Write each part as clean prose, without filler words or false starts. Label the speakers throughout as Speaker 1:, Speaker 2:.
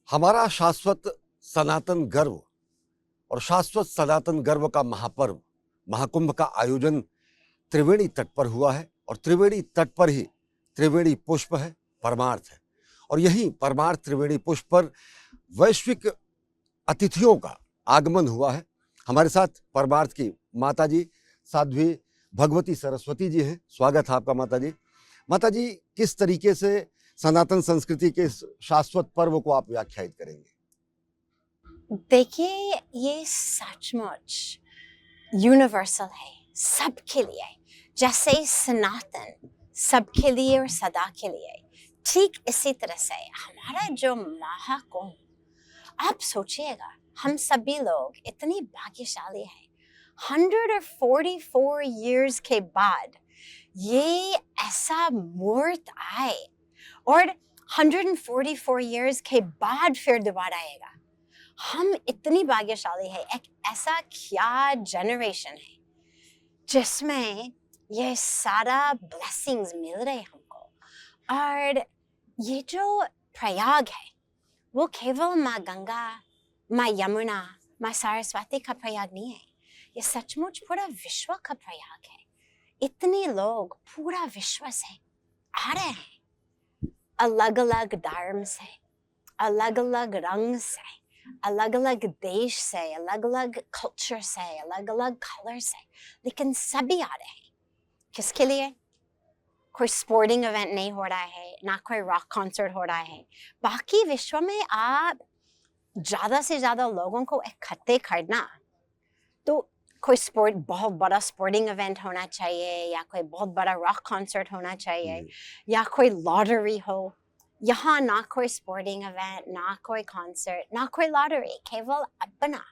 Speaker 1: हमारा शाश्वत सनातन गर्व और शाश्वत सनातन गर्व का महापर्व महाकुंभ का आयोजन त्रिवेणी तट पर हुआ है और त्रिवेणी तट पर ही त्रिवेणी पुष्प है, परमार्थ है। और यही परमार्थ त्रिवेणी पुष्प पर वैश्विक अतिथियों का आगमन हुआ है। हमारे साथ परमार्थ की माता जी साध्वी भगवती सरस्वती जी हैं। स्वागत है आपका माता जी। माता जी, किस तरीके से सनातन संस्कृति के इस शाश्वत पर्व को आप व्याख्यायित करेंगे?
Speaker 2: देखिए, ये सचमुच यूनिवर्सल है, सबके लिए। जैसे सनातन सबके लिए और सदा के लिए, ठीक इसी तरह से हमारा जो महाकुंभ, आप सोचिएगा, हम सभी लोग इतनी भाग्यशाली हैं। 144 years के बाद ये ऐसा मुहूर्त आए और 144 years के बाद फिर दोबारा आएगा। हम इतनी भाग्यशाली है। एक ऐसा क्या जनरेशन है जिसमें ये सारा ब्लेसिंग्स मिल रहे हमको। और ये जो प्रयाग है वो केवल माँ गंगा, माँ यमुना, माँ सरस्वती का प्रयाग नहीं है। ये सचमुच पूरा विश्व का प्रयाग है। इतने लोग पूरा विश्व से आ रहे हैं, अलग अलग धर्म से, अलग अलग रंग से, अलग अलग देश से, अलग अलग कल्चर से, अलग अलग कलर से, लेकिन सभी आ रहे हैं। किसके लिए? कोई स्पोर्टिंग इवेंट नहीं हो रहा है, ना कोई रॉक कॉन्सर्ट हो रहा है। बाकी विश्व में आप ज़्यादा से ज़्यादा लोगों को इकट्ठे करना, तो कोई बहुत बड़ा स्पोर्टिंग इवेंट होना चाहिए, या कोई बहुत बड़ा रॉक कॉन्सर्ट होना चाहिए, या कोई लॉटरी हो। यहाँ ना कोई स्पोर्टिंग इवेंट, ना कोई कॉन्सर्ट, ना कोई लॉटरी, केवल अपना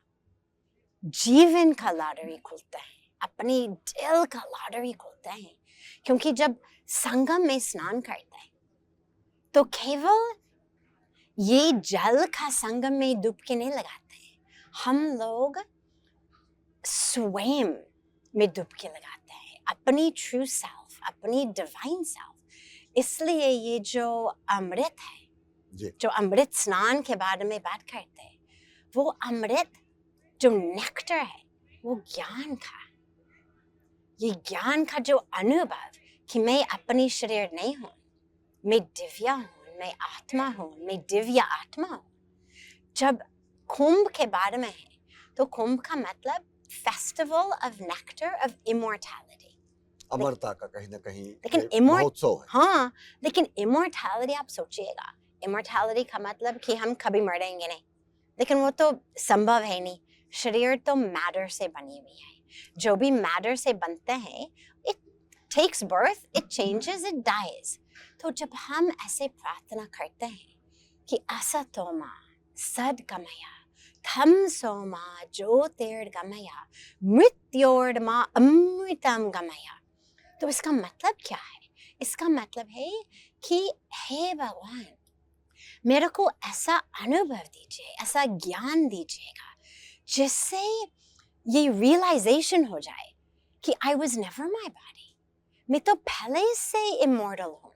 Speaker 2: जीवन का लॉटरी खुलता है, अपनी दिल का लॉटरी खुलता है। क्योंकि जब संगम में स्नान करते हैं तो केवल ये जल का संगम में डुबकी नहीं लगाते हैं, हम लोग स्वयं में डुबकी लगाते हैं, अपनी ट्रू सेल्फ, अपनी डिवाइन सेल्फ। इसलिए ये जो अमृत है, जो अमृत स्नान के बारे में बात करते हैं, वो अमृत जो नेक्टर है, वो ज्ञान का, ये ज्ञान का जो अनुभव कि मैं अपनी शरीर नहीं हूँ, मैं दिव्या हूँ, मैं आत्मा हूँ, मैं दिव्य आत्मा हूँ। जब कुंभ के बारे में है तो कुंभ का मतलब festival of nectar of immortality,
Speaker 1: अमरता का कहीं ना कहीं
Speaker 2: लेकिन
Speaker 1: महोत्सव है।
Speaker 2: हाँ, लेकिन इमॉर्टैलिटी, आप सोचिएगा, इमॉर्टैलिटी का मतलब कि हम कभी मरेंगे नहीं, लेकिन वो तो संभव है नहीं। शरीर तो मैटर से बनी हुई है, जो भी मैटर से बनते हैं, it takes birth, it changes, it dies. तो जब हम ऐसे प्रार्थना करते हैं कि असतोमा सद्गमया तमसोमा ज्योतिर्गमया मृत्योर्मा अमृतम गमया, तो इसका मतलब क्या है? इसका मतलब है कि हे भगवान, मेरे को ऐसा अनुभव दीजिए, ऐसा ज्ञान दीजिएगा जिससे ये रियलाइजेशन हो जाए कि I was never my body, मैं तो पहले से इमॉर्टल हूँ,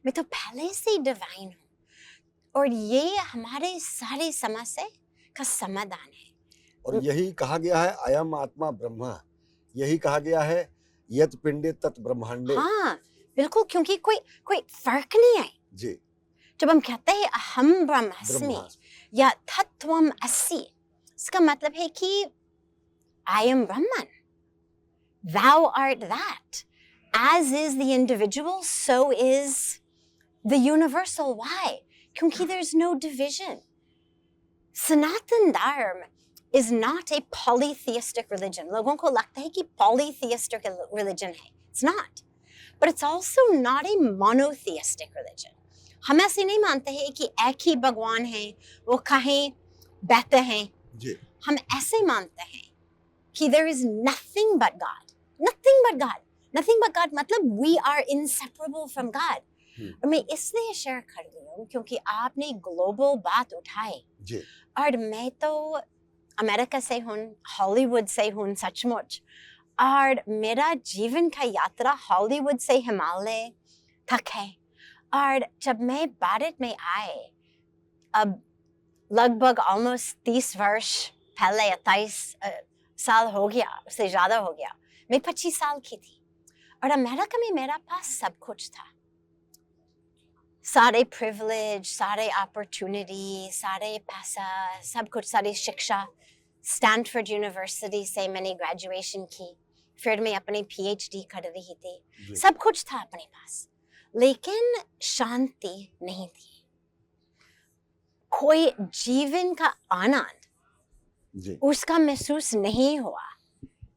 Speaker 2: मैं तो पहले से डिवाइन हूँ, और ये हमारे सारे समस्या का समाधान है।
Speaker 1: और यही कहा गया है अयम आत्मा ब्रह्म, यही कहा गया है यत पिंडे तत् ब्रह्मांडे।
Speaker 2: हाँ बिल्कुल, क्योंकि कोई फर्क नहीं है
Speaker 1: जी।
Speaker 2: जब हम कहते हैं अहम ब्रह्मास्मि या तत्त्वम असि, इसका मतलब है कि I am Brahman, thou art that. As is the individual, so is the universal. Why? क्योंकि there's no division. Sanatan Dharma is not a polytheistic religion. लोगों को लगता है कि polytheistic religion है. It's not. But it's also not a monotheistic religion. हम ऐसे नहीं मानते हैं कि एक ही भगवान है, वो कहीं बहते हैं। हम ऐसे मानते हैं कि there is nothing but God. Nothing but God. Nothing but God मतलब we are inseparable from God. और मैं इसलिए शेयर कर रही हूँ क्योंकि आपने ग्लोबल बात उठाई, और मैं तो अमेरिका से हूँ, हॉलीवुड से हूँ सचमुच, और मेरा जीवन का यात्रा हॉलीवुड से हिमालय तक है। और जब मैं भारत में आए, अब लगभग ऑलमोस्ट 30 वर्ष पहले या 23 साल हो गया, उससे ज़्यादा हो गया। मैं 25 साल की थी और अमेरिका में मेरा पास सब कुछ था। सारे प्रिविलेज, सारे अपॉर्चुनिटी, सारे पैसा, सब कुछ, सारी शिक्षा। स्टैनफोर्ड यूनिवर्सिटी से मैंने ग्रेजुएशन की, फिर मैं अपनी पीएचडी कर रही थी। सब कुछ था अपने पास, लेकिन शांति नहीं थी। कोई जीवन का आनंद उसका महसूस नहीं हुआ।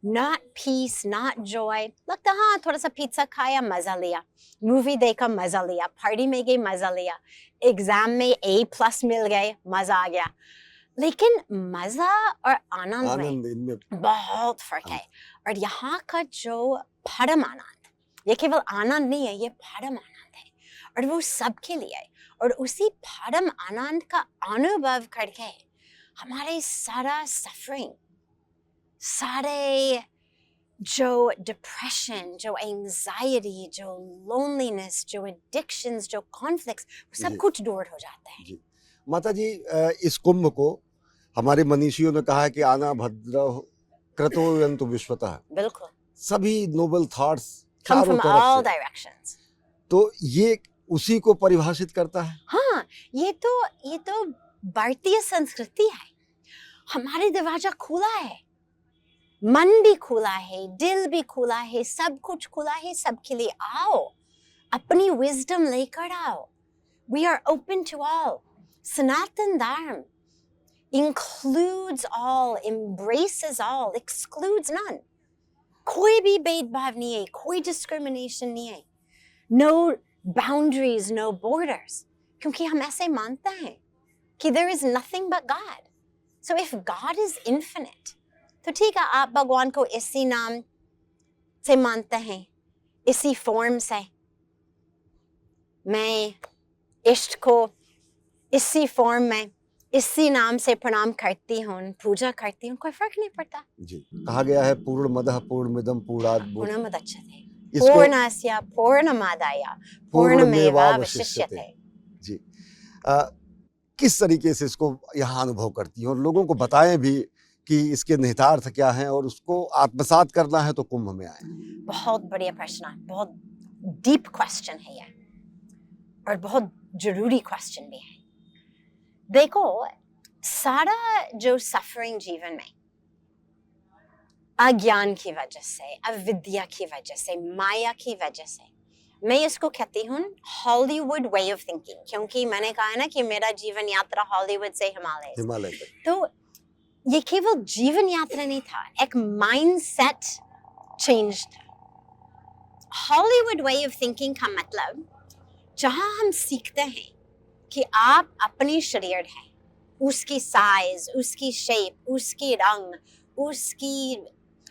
Speaker 2: Not peace, not joy. लगता हाँ थोड़ा सा पिज्जा खाया, मजा लिया, मूवी देखा, मजा लिया, पार्टी में गई, मजा लिया, एग्जाम में A+ मिल गए, मजा आ गया। लेकिन मजा और आनंद में बहुत फर्क है। और यहाँ का जो परम आनंद, ये केवल आनंद नहीं है, ये परम आनंद है और वो सबके लिए है। और उसी परम आनंद का अनुभव करके हमारे सारा सफरिंग, सारे जो डिप्रेशन, जो एंजाइटी, जो लोनलीनेस, जो एडिक्शंस, जो कॉन्फ्लिक्ट्स, सब कुछ दूर हो जाता है।
Speaker 1: जी माता जी, इस कुंभ को हमारे मनीषियों ने कहा है कि आना भद्र क्रतो यन्तु विश्वतः।
Speaker 2: बिल्कुल।
Speaker 1: सभी नोबल थॉट्स
Speaker 2: Come
Speaker 1: चारों
Speaker 2: from all
Speaker 1: तरफ से,
Speaker 2: directions.
Speaker 1: तो ये उसी को परिभाषित करता है।
Speaker 2: हाँ, ये तो भारतीय संस्कृति है। हमारे दरवाजा खुला है, मन भी खुला है, दिल भी खुला है, सब कुछ खुला है सबके लिए। आओ, अपनी विजडम लेकर आओ। We are open to all. सनातन धर्म includes all, embraces all, excludes none. कोई भी भेदभाव नहीं है, कोई discrimination नहीं है। No boundaries, no borders. क्योंकि हम ऐसे मानते हैं कि there is nothing but God. So if God is infinite, तो ठीक है, आप भगवान को इसी नाम से मानते हैं, इसी फॉर्म से। मैं इष्ट को इसी फॉर्म में, इसी नाम से प्रणाम करती हूँ, पूजा करती हूँ, कोई फर्क नहीं पड़ता।
Speaker 1: जी, कहा गया है पूर्णमदः पूर्णमिदं पूर्णात्
Speaker 2: पूर्णमुदच्यते
Speaker 1: इसको
Speaker 2: पूर्णस्य पूर्णमादाय पूर्णमेवावशिष्यते।
Speaker 1: जी, किस तरीके से इसको यहाँ अनुभव करती हैं और लोगों को बताएं भी कि इसके निहितार्थ क्या हैं और उसको आत्मसात करना है तो कुंभ में आए।
Speaker 2: बहुत बढ़िया प्रश्न है, बहुत डीप क्वेश्चन है ये और बहुत जरूरी क्वेश्चन भी है। देखो, सारा जो सफरिंग जीवन में अज्ञान की वजह से, अविद्या की वजह से, माया की वजह से, मैं इसको कहती हूँ हॉलीवुड वे ऑफ थिंकिंग। क्योंकि मैंने कहा ना कि मेरा जीवन यात्रा हॉलीवुड से हिमालय तक। तो ये केवल जीवन यात्रा नहीं था, एक माइंडसेट चेंज था। हॉलीवुड वे ऑफ थिंकिंग का मतलब, जहां हम सीखते हैं कि आप अपनी शरीर है, उसकी साइज, उसकी शेप, उसकी रंग, उसकी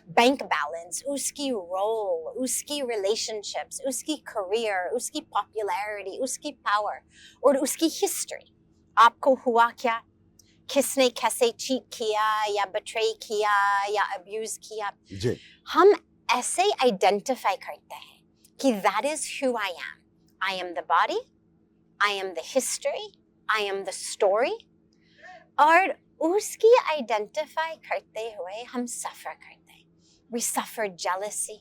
Speaker 2: बैंक बैलेंस, उसकी रोल, उसकी रिलेशनशिप्स, उसकी करियर, उसकी पॉपुलैरिटी, उसकी पावर और उसकी हिस्ट्री। आपको हुआ क्या, किसने कैसे चीट किया या बिट्रे किया या अब्यूज किया, हम ऐसे आइडेंटिफाई करते हैं कि that is who I am. I am the body, I am the history, I am the story. और उसकी आइडेंटिफाई करते हुए हम सफर करते हैं। We suffer jealousy,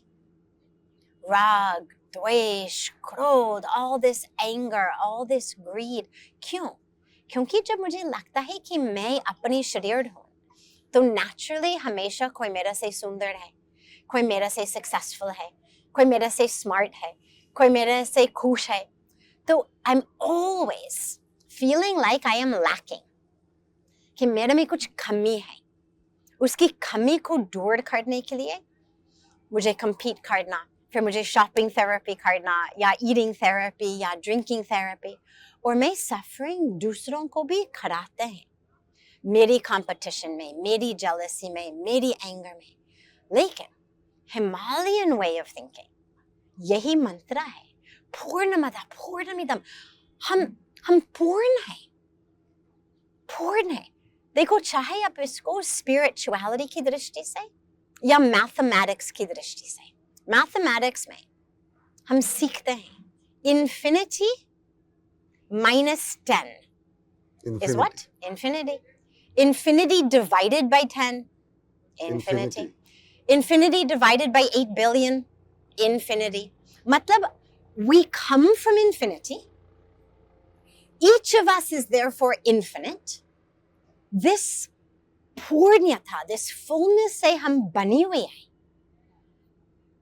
Speaker 2: rag, द्वेष, क्रोध, all this anger, all this greed. क्यों? क्योंकि जब मुझे लगता है कि मैं अपनी शरीर हूँ, तो naturally हमेशा कोई मेरे से सुंदर है, कोई मेरे से सक्सेसफुल है, कोई मेरे से स्मार्ट है, कोई मेरे से खुश है, तो I'm always feeling like I am lacking, कि मेरे में कुछ कमी है। उसकी कमी को दूर करने के लिए मुझे compete करना, फिर मुझे शॉपिंग थेरेपी करना या ईटिंग थेरेपी या ड्रिंकिंग थेरेपी, और मैं सफरिंग दूसरों को भी कराते हैं, मेरी कंपटीशन में, मेरी जेलसी में, मेरी एंगर में। लेकिन हिमालयन वे ऑफ थिंकिंग यही मंत्र है, पूर्णमदः पूर्णमिदं। हम पूर्ण हैं, पूर्ण है। देखो, चाहे आप इसको स्पिरिचुअलिटी की दृष्टि से या मैथमेटिक्स की दृष्टि से, मैथमेटिक्स में हम सीखते हैं infinity -10 is what? Infinity. Infinity divided by 10. Infinity. Infinity divided by 8 billion. Infinity. Matlab, we come from infinity. Each of us is therefore infinite. This purnata, this fullness se hum bani hui hai.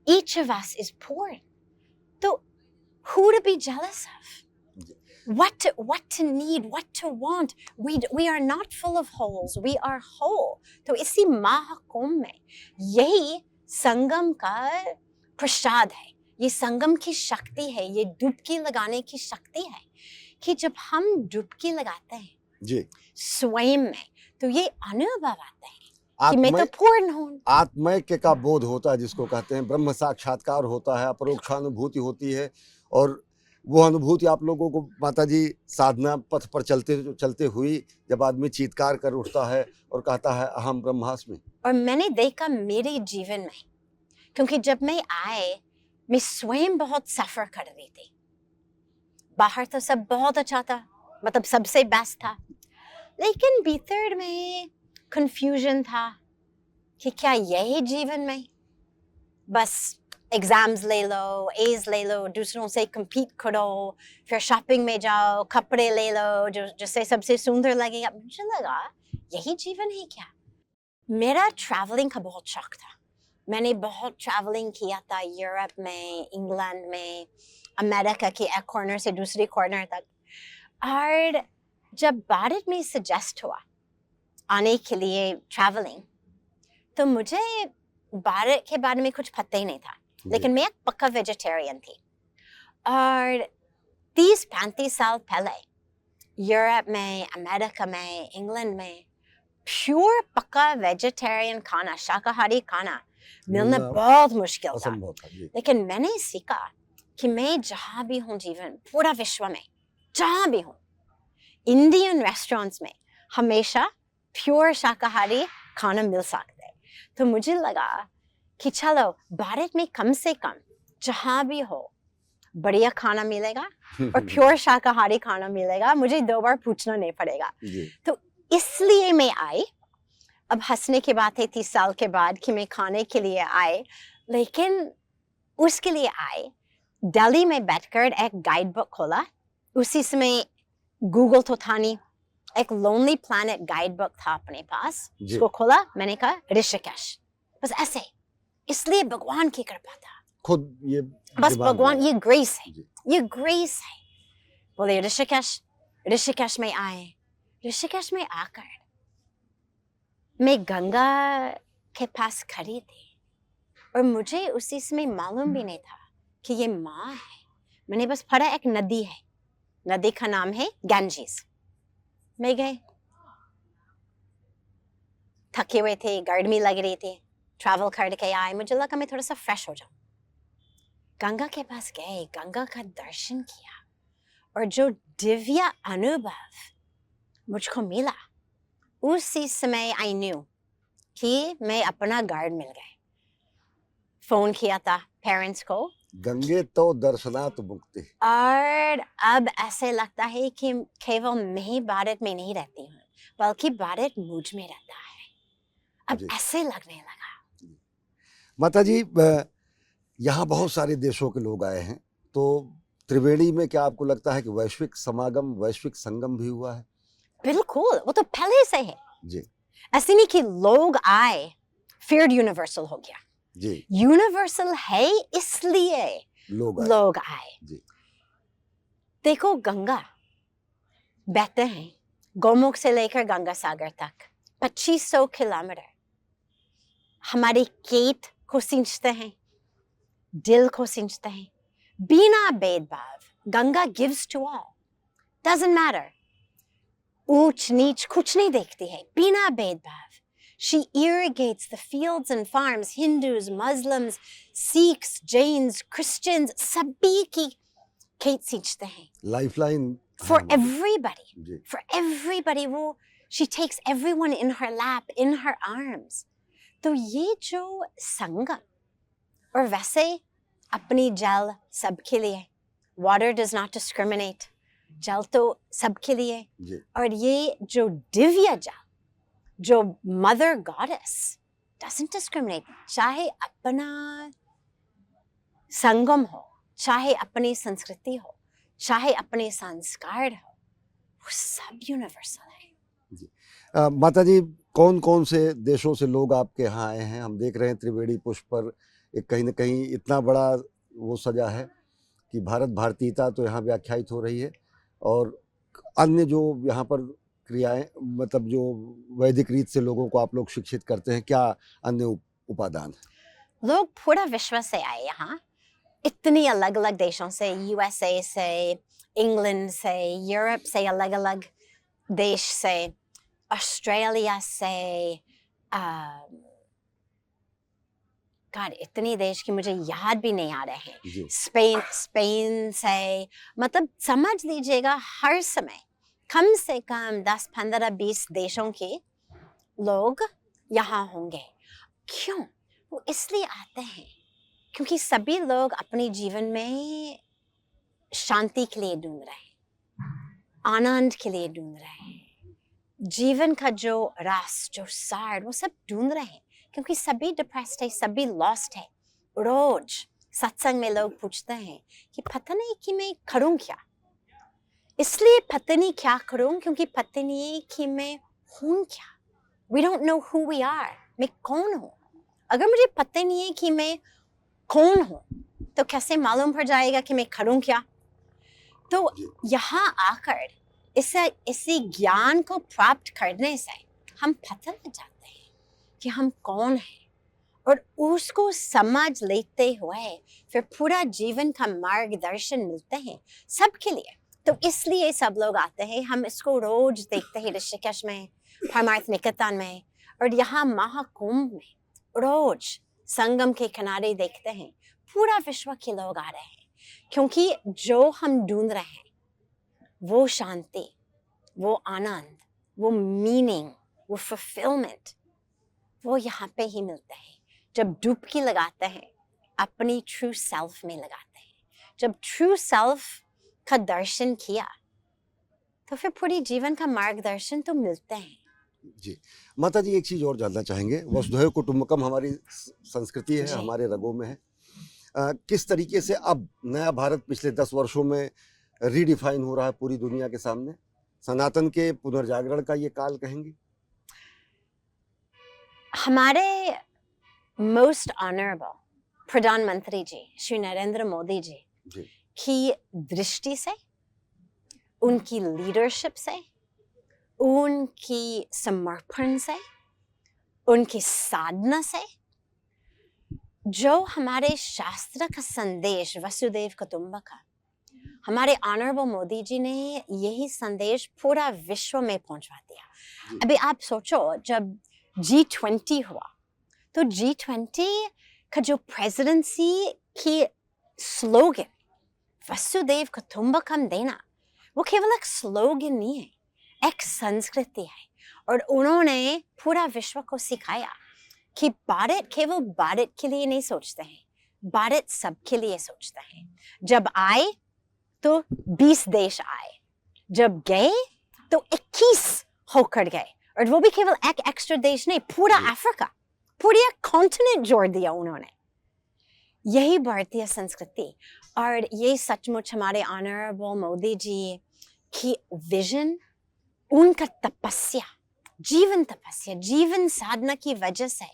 Speaker 2: Each of us is poor. So, who to be jealous of? What to need, what to want. We are not full of holes. We are whole. तो इसी महाकुंभ में यही संगम का प्रसाद है. ये संगम की शक्ति है. ये डुबकी लगाने की शक्ति है कि जब हम डुबकी लगाते हैं
Speaker 1: जी
Speaker 2: स्वयं में तो ये अनुभव आता है कि मैं तो पूर्ण हूँ.
Speaker 1: आत्मैक्य का बोध होता है जिसको कहते हैं, ब्रह्म साक्षात्कार होता है, अपरोक्षानुभूति होती है. और वो अनुभूति आप लोगों को माता जी साधना पथ पर चलते हुई जब आदमी चीत्कार कर उठता है और कहता है अहम ब्रह्मास्मि.
Speaker 2: और मैंने देखा मेरे जीवन में, क्योंकि जब मैं आए मैं स्वयं बहुत सफर कर रही थी. बाहर तो सब बहुत अच्छा था, मतलब सबसे बेस्ट था, लेकिन भीतर में कंफ्यूजन था कि क्या यही जीवन में बस एग्जाम्स ले लो, एज ले लो, दूसरों से compete करो, फिर शॉपिंग में जाओ, कपड़े ले लो जो जिससे सबसे सुंदर लगेगा. मुझे लगा यही जीवन है क्या. मेरा ट्रैवलिंग का बहुत शौक था. मैंने बहुत ट्रैवलिंग किया था, यूरोप में, इंग्लैंड में, अमेरिका के एक कॉर्नर से दूसरी कॉर्नर तक. और जब भारत में सजेस्ट हुआ आने के लिए ट्रैवलिंग, तो मुझे भारत के बारे में कुछ पता ही नहीं था. लेकिन मैं एक पक्का वेजिटेरियन थी. और 30-35 साल पहले यूरोप में, अमेरिका में, इंग्लैंड में प्योर पक्का वेजिटेरियन खाना, शाकाहारी खाना मिलना बहुत मुश्किल था. लेकिन मैंने सीखा कि मैं जहाँ भी हूँ जीवन, पूरा विश्व में जहाँ भी हूँ, इंडियन रेस्टोरेंट्स में हमेशा प्योर शाकाहारी खाना मिल सकता है. तो मुझे लगा कि चलो भारत में कम से कम जहाँ भी हो बढ़िया खाना मिलेगा और प्योर शाकाहारी खाना मिलेगा. मुझे 2 बार पूछना नहीं पड़ेगा. तो इसलिए मैं आई. अब हंसने की बात है 30 साल के बाद कि मैं खाने के लिए आए, लेकिन उसके लिए आए दिल्ली में बैठकर एक गाइड बुक खोला. उसी समय गूगल तो था नहीं, एक लोनली प्लैनेट गाइड बुक था अपने पास. उसको खोला, मैंने कहा ऋषिकेश, बस ऐसे. इसलिए भगवान की कृपा था,
Speaker 1: खुद ये
Speaker 2: बस भगवान, ये ग्रेस है, ये ग्रेस है. बोले ऋषिकेश में आए. ऋषिकेश में आकर मैं गंगा के पास खड़ी थी और मुझे उसी समय मालूम भी नहीं था कि ये माँ है. मैंने बस पढ़ा एक नदी है, नदी का नाम है गंजीज. मैं गए, थके हुए थे, गर्मी लग रही थी, ट्रैवल करके आए. मुझे लगा मैं थोड़ा सा फ्रेश हो जाऊं. गंगा के पास गए, गंगा का दर्शन किया और जो दिव्य अनुभव मुझको मिला, उसी समय आई न्यू कि मैं अपना गार्ड मिल गए. फोन किया था पेरेंट्स को,
Speaker 1: गंगे तो दर्शनात् मुक्ति. और
Speaker 2: अब ऐसे लगता है कि केवल मैं भारत में नहीं रहती हूँ, बल्कि भारत मुझ में रहता है. अब ऐसे लगने लगा.
Speaker 1: माता जी, यहाँ बहुत सारे देशों के लोग आए हैं, तो त्रिवेणी में क्या आपको लगता है कि वैश्विक समागम, वैश्विक संगम भी हुआ है?
Speaker 2: बिल्कुल, वो तो पहले से है
Speaker 1: जी.
Speaker 2: ऐसे नहीं कि लोग आए फिर यूनिवर्सल हो गया
Speaker 1: जी.
Speaker 2: यूनिवर्सल है इसलिए लोग आए
Speaker 1: जी.
Speaker 2: देखो, गंगा बहते हैं गोमुख से लेकर गंगा सागर तक 2500 किलोमीटर. हमारे खेत को सिंचते हैं, दिल को सिंचते हैं, बिना भेदभाव. Ganga gives to all, doesn't matter. ऊंच नीच कुछ नहीं देखती है, बिना भेदभाव. She irrigates the fields and farms. Hindus, Muslims, Sikhs, Jains, Christians, सभी की खेत सींचते हैं.
Speaker 1: Lifeline
Speaker 2: for everybody. For everybody. वो she takes everyone in her lap, in her arms. तो ये जो संगम, और वैसे अपनी जल सबके लिए. Water does not discriminate. जल तो सबके लिए,
Speaker 1: जी
Speaker 2: और ये जो दिव्य जल, जो मदर गॉडेस डजंट डिस्क्रिमिनेट, चाहे अपना संगम हो, चाहे अपनी संस्कृति हो, चाहे अपने संस्कार हो, वो सब यूनिवर्सल है।
Speaker 1: माता जी, कौन कौन से देशों से लोग आपके यहाँ आए हैं? हम देख रहे हैं त्रिवेणी पुष्प पर एक कहीं न कहीं इतना बड़ा वो सजा है कि भारत भारतीयता तो यहाँ व्याख्यायित हो रही है, और अन्य जो यहाँ पर क्रियाएँ, मतलब जो वैदिक रीत से लोगों को आप लोग शिक्षित करते हैं, क्या अन्य उपादान है?
Speaker 2: लोग पूरा विश्व से आए यहाँ, इतनी अलग अलग देशों से, यूएसए से, इंग्लैंड से, यूरोप से, अलग अलग देश से, ऑस्ट्रेलिया से, गॉड इतनी देश की मुझे याद भी नहीं आ रहे हैं,
Speaker 1: जी
Speaker 2: स्पेन से, मतलब समझ लीजिएगा हर समय कम से कम 10, 15, 20 देशों के लोग यहाँ होंगे। क्यों? वो इसलिए आते हैं क्योंकि सभी लोग अपने जीवन में शांति के लिए ढूंढ रहे हैं, आनंद के लिए ढूंढ रहे हैं, जीवन का जो रस, जो सार, वो सब ढूंढ रहे हैं, क्योंकि सभी डिप्रेस्ड है, सभी लॉस्ट है। रोज सत्संग में लोग पूछते हैं कि पता नहीं कि मैं करूं क्या, इसलिए पता नहीं क्या करूं क्योंकि पता नहीं कि मैं हूं क्या। We don't know who we are. मैं कौन हूं? अगर मुझे पता नहीं है कि मैं कौन हूं, तो कैसे मालूम पड़ जाएगा कि मैं करूं क्या? तो यहाँ आकर इसी ज्ञान को प्राप्त करने से हम पता लग जाते हैं कि हम कौन हैं, और उसको समझ लेते हुए फिर पूरा जीवन का मार्गदर्शन मिलते हैं सबके लिए। तो इसलिए सब लोग आते हैं, हम इसको रोज देखते हैं ऋषिकेश में, परमार्थ निकेतन में, और यहाँ महाकुंभ में रोज संगम के किनारे देखते हैं। पूरा विश्व के लोग आ रहे हैं क्योंकि जो हम ढूंढ रहे हैं वो शांति, वो आनंद, वो मीनिंग, वो फुलफिलमेंट, वो यहाँ पे ही मिलता है। जब डुबकी लगाते हैं अपनी ट्रू सेल्फ में लगाते हैं, जब ट्रू सेल्फ का दर्शन किया तो फिर पूरी जीवन का मार्गदर्शन तो मिलता है।
Speaker 1: जी माता जी, एक चीज़ और जानना चाहेंगे। वसुधैव कुटुंबकम हमारी संस्कृति है,
Speaker 2: जी।
Speaker 1: हमारे रगों में है। किस तरीके से अब नया भारत पिछले 10 वर्षों में रीडिफाइन हो रहा है पूरी दुनिया के सामने? सनातन के पुनर्जागरण का ये काल कहेंगे?
Speaker 2: हमारे मोस्ट ऑनरेबल प्रधानमंत्री जी श्री नरेंद्र मोदी जी
Speaker 1: जी
Speaker 2: की दृष्टि से, उनकी लीडरशिप से, उनकी समर्पण से, उनकी साधना से, जो हमारे शास्त्र का संदेश वसुधैव कुटुंबकम, हमारे ऑनरेबल मोदी जी ने यही संदेश पूरा विश्व में पहुंचवा दिया। अभी आप सोचो, जब G20 हुआ तो G20 का जो प्रेसिडेंसी की स्लोगन वसुधैव कुटुंबकम देना, वो केवल एक स्लोगन नहीं है, एक संस्कृति है। और उन्होंने पूरा विश्व को सिखाया कि भारत केवल भारत के लिए नहीं सोचते हैं, भारत सबके लिए सोचते हैं। जब आए तो 20 देश आए, जब गए तो 21 होकर गए, और वो भी केवल एक एक्स्ट्रा देश नहीं, पूरा अफ्रीका, पूरा कॉन्टिनेंट जोड़ दिया उन्होंने। यही भारतीय संस्कृति, और ये सचमुच हमारे ऑनरेबल मोदी जी की विजन, उनका तपस्या, जीवन तपस्या, जीवन साधना की वजह से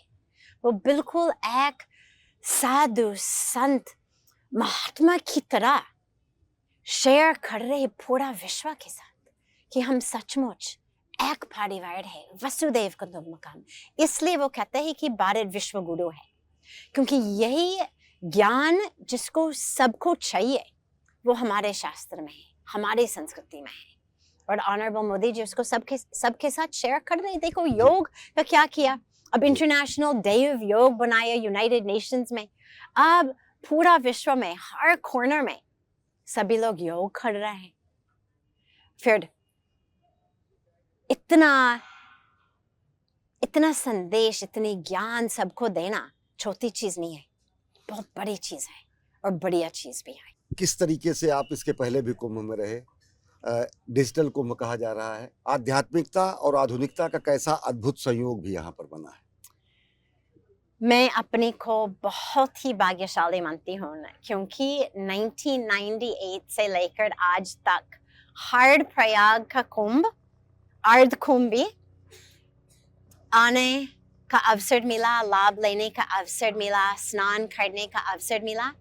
Speaker 2: वो बिल्कुल एक साधु संत महात्मा की तरह शेयर कर रहे पूरा विश्व के साथ कि हम सचमुच एक परिवार है, वसुधैव कुटुंबकम। इसलिए वो कहते हैं कि भारत विश्व गुरु है, क्योंकि यही ज्ञान जिसको सबको चाहिए वो हमारे शास्त्र में है, हमारी संस्कृति में है। और ऑनरेबल मोदी जी उसको सबके साथ शेयर कर रहे हैं। देखो योग का क्या किया, अब इंटरनेशनल डे ऑफ योग बनाया यूनाइटेड नेशंस में। अब पूरा विश्व में हर कॉर्नर में सभी लोग योग कर रहे हैं। फिर इतना संदेश, इतनी ज्ञान सबको देना छोटी चीज नहीं है, बहुत बड़ी चीज है और बढ़िया चीज भी है।
Speaker 1: किस तरीके से आप इसके पहले भी कुंभ में रहे, डिजिटल कुंभ कहा जा रहा है। आध्यात्मिकता और आधुनिकता का कैसा अद्भुत संयोग भी यहाँ पर बना है।
Speaker 2: मैं अपने को बहुत ही भाग्यशाली मानती हूँ क्योंकि 1998 से लेकर आज तक हर प्रयाग का कुंभ, अर्ध कुंभ भी आने का अवसर मिला, लाभ लेने का अवसर मिला, स्नान करने का अवसर मिला।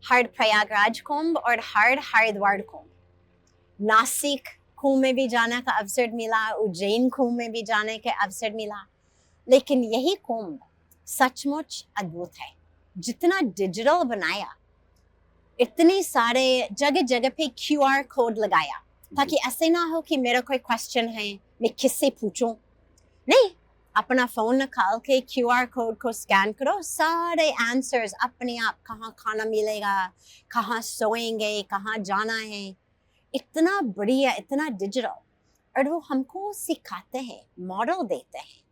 Speaker 2: हर प्रयागराज कुंभ और हर हरिद्वार कुंभ, नासिक कुंभ में भी जाने का अवसर मिला, उज्जैन कुंभ में भी जाने का अवसर मिला। लेकिन यही कुंभ सचमुच अद्भुत है। जितना डिजिटल बनाया, इतने सारे जगह जगह पे QR कोड लगाया ताकि ऐसे ना हो कि मेरा कोई क्वेश्चन है मैं किससे पूछूं। नहीं, अपना फोन निकाल के QR कोड को स्कैन करो, सारे आंसर्स अपने आप, कहाँ खाना मिलेगा, कहाँ सोएंगे, कहाँ जाना है, इतना बढ़िया, इतना डिजिटल। और वो हमको सिखाते हैं, मॉडल देते हैं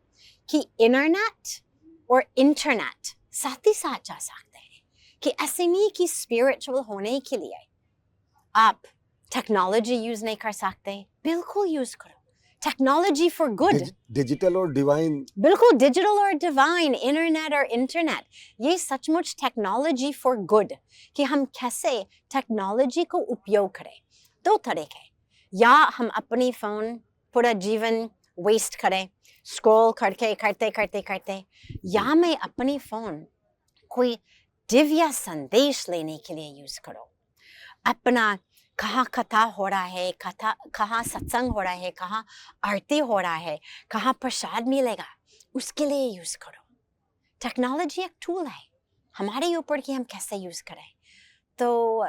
Speaker 2: कि इंटरनेट और इंटरनेट साथ ही साथ जा सकते हैं। कि ऐसे नहीं कि स्पिरिचुअल होने के लिए आप टेक्नोलॉजी यूज नहीं कर सकते, बिल्कुल यूज करो टेक्नोलॉजी फॉर गुड।
Speaker 1: डिजिटल और डिवाइन,
Speaker 2: बिल्कुल डिजिटल और डिवाइन, इंटरनेट और इंटरनेट, ये सचमुच टेक्नोलॉजी फॉर गुड। कि हम कैसे टेक्नोलॉजी को उपयोग करें। दो तरीके, या हम अपनी फोन पूरा जीवन वेस्ट करें स्क्रॉल करके करते करते करते, या मैं अपनी फोन कोई दिव्य संदेश लेने के लिए यूज करो। अपना कहाँ कथा हो रहा है, कहाँ सत्संग हो रहा है, कहाँ आरती हो रहा है, कहाँ प्रसाद मिलेगा, उसके लिए यूज करो। टेक्नोलॉजी एक टूल है, हमारे ऊपर कि हम कैसे यूज करें। तो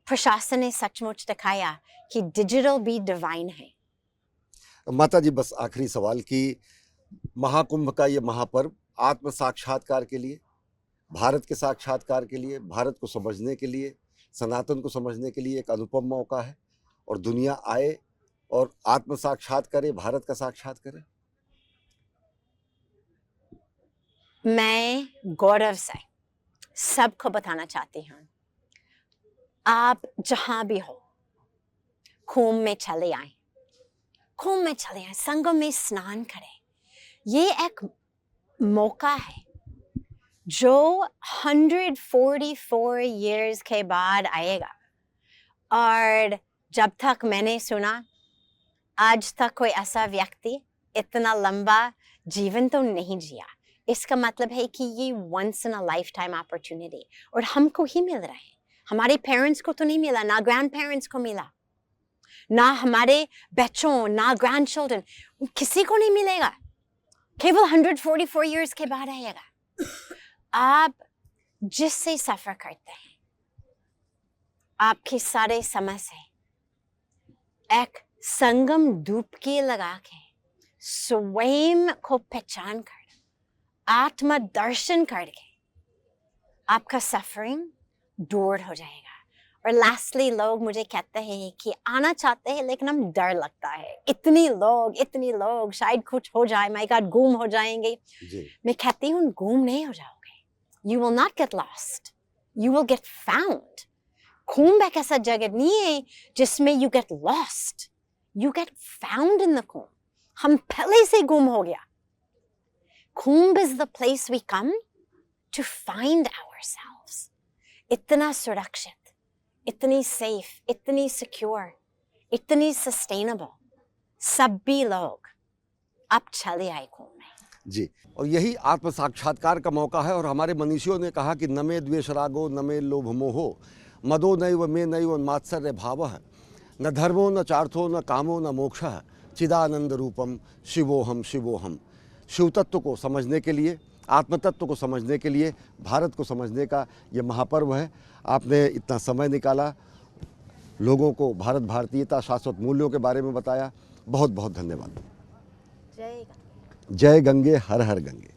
Speaker 2: प्रशासन ने सचमुच दिखाया कि डिजिटल भी डिवाइन है।
Speaker 1: माता जी, बस आखिरी सवाल कि महाकुंभ का ये महापर्व आत्म साक्षात्कार के लिए, भारत के साक्षात्कार के लिए, भारत को समझने के लिए, सनातन को समझने के लिए एक अनुपम मौका है। और दुनिया आए और आत्म साक्षात करे, भारत का साक्षात करे।
Speaker 2: मैं गौरव से सबको बताना चाहती हूँ, आप जहां भी हो, कुंभ में चले आए, कुंभ में चले आए, संगम में स्नान करें। ये एक मौका है जो 144 years के बाद आएगा। और जब तक मैंने सुना, आज तक कोई ऐसा व्यक्ति इतना लंबा जीवन तो नहीं जिया। इसका मतलब है कि ये once in a lifetime opportunity और हमको ही मिल रहा है। हमारे पेरेंट्स को तो नहीं मिला, ना ग्रैंड पेरेंट्स को मिला, ना हमारे बच्चों, ना ग्रैंड चिल्ड्रन, किसी को नहीं मिलेगा। केवल 144 years के बाद आएगा। आप जिससे सफर करते हैं, आपके सारे समय से एक संगम डुबकी लगा के स्वयं को पहचान कर, आत्म दर्शन करके आपका सफरिंग दूर हो जाएगा। और लास्टली लोग मुझे कहते हैं कि आना चाहते हैं लेकिन हम डर लगता है, इतनी लोग शायद कुछ हो जाए, माय गॉड गुम हो जाएंगे जी। मैं कहती हूँ गुम नहीं हो जाओगे, you will not get lost, you will get found। कुंभ एक ऐसा जगह नहीं है जिसमें you get lost, you get found in the कुंभ। हम पहले से गुम हो गया। कुंभ is the place we come to find ourselves। इतना सुरक्षित, इतनी सेफ, इतनी सिक्योर, इतनी सस्टेनेबल, सभी लोग अब चले आए कुंभ में
Speaker 1: जी। और यही आत्म साक्षात्कार का मौका है। और हमारे मनीषियों ने कहा कि नमे द्वेष रागो नमे लोभ मोहो मदो नैव मे नैव मात्सर्य भावः न धर्मो न चार्थो न कामो न मोक्षः चिदानंद रूपम शिवोहम शिवोहम। शिव तत्व को समझने के लिए, आत्म तत्व को समझने के लिए, भारत को समझने का ये महापर्व है। आपने इतना समय निकाला, लोगों को भारत भारतीयता, शाश्वत मूल्यों के बारे में बताया। बहुत बहुत धन्यवाद। जय गंगे, हर हर गंगे।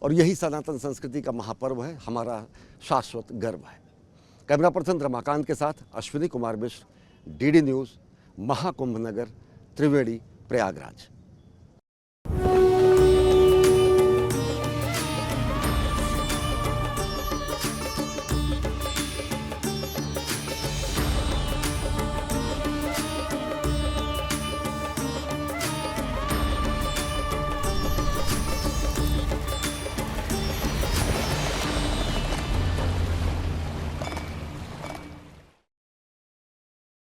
Speaker 1: और यही सनातन संस्कृति का महापर्व है, हमारा शाश्वत गर्व है। कैमरा पर्सन रमाकांत के साथ अश्विनी कुमार मिश्र, DD न्यूज़, महाकुंभ नगर, त्रिवेणी, प्रयागराज।